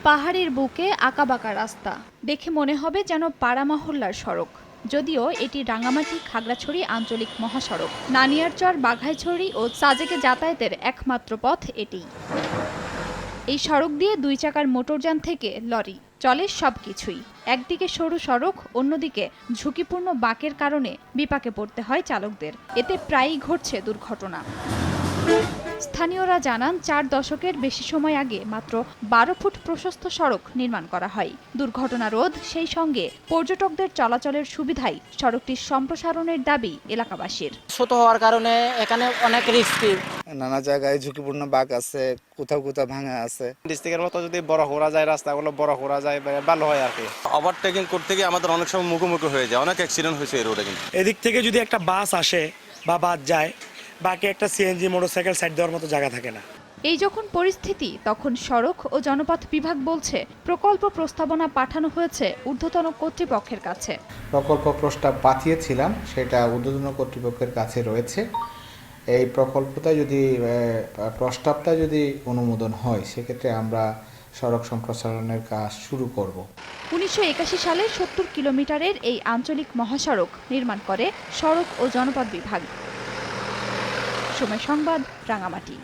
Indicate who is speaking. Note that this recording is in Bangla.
Speaker 1: পাহাড়ের বুকে আঁকাবাঁকা রাস্তা দেখে মনে হবে যেন পাড়া মহল্লার সড়ক। যদিও এটি রাঙামাটি খাগড়াছড়ি আঞ্চলিক মহাসড়ক। নানিয়ারচর, বাঘাইছড়ি ও সাজেকে যাতায়াতের একমাত্র পথ এটি। এই সড়ক দিয়ে 2 চাকার মোটরযান থেকে লরি চলে সবকিছুই। একদিকে সরু সড়ক, অন্যদিকে ঝুঁকিপূর্ণ বাঁকের কারণে বিপাকে পড়তে হয় চালকদের। এতে প্রায়ই ঘটছে দুর্ঘটনা। স্থানীয়রা জানান, 4 দশকের বেশি সময় আগে মাত্র 12 ফুট প্রশস্ত সড়ক নির্মাণ করা হয়। দুর্ঘটনা রোধ, সেই সঙ্গে পর্যটকদের চলাচলের সুবিধায় সড়কটির সম্প্রসারণের দাবি এলাকাবাসীর।
Speaker 2: ছোট হওয়ার কারণে এখানে অনেক রিস্কি,
Speaker 3: নানা জায়গায় ঝুঁকিপূর্ণ বাঁক আছে, কোথাও কোথাও ভাঙা আছে।
Speaker 4: ডিস্ট্রিক্টের মতো যদি বড় করা যায়, রাস্তাগুলো বড় করা যায়, ভালো হয় আর কি।
Speaker 5: ওভারটেকিং করতে গিয়ে আমাদের অনেক সময় মুখোমুখি হয়ে যায়, অনেক অ্যাক্সিডেন্ট হয়েছে এই রোডে। কিন্তু
Speaker 6: এদিক থেকে যদি একটা বাস আসে বা বাস যায়, বাকি একটা সিএনজি মোটরসাইকেল সাইড দেওয়ার মতো জায়গা থাকে না।
Speaker 1: এই যখন পরিস্থিতি, তখন সড়ক ও জনপথ বিভাগ বলছে প্রকল্প প্রস্তাবনা পাঠানো হয়েছে ঊর্ধ্বতন কর্তৃপক্ষের কাছে।
Speaker 7: প্রকল্প প্রস্তাব পাঠিয়েছিলাম, সেটা ঊর্ধ্বতন কর্তৃপক্ষের কাছে রয়েছে। এই প্রস্তাবটা যদি অনুমোদন হয়, সেক্ষেত্রে আমরা সড়ক সম্প্রসারণের কাজ শুরু করব।
Speaker 1: 1981 সালে 70 কিলোমিটারের এই আঞ্চলিক মহাসড়ক নির্মাণ করে সড়ক ও জনপথ বিভাগ। সময় সংবাদ, রাঙামাটি।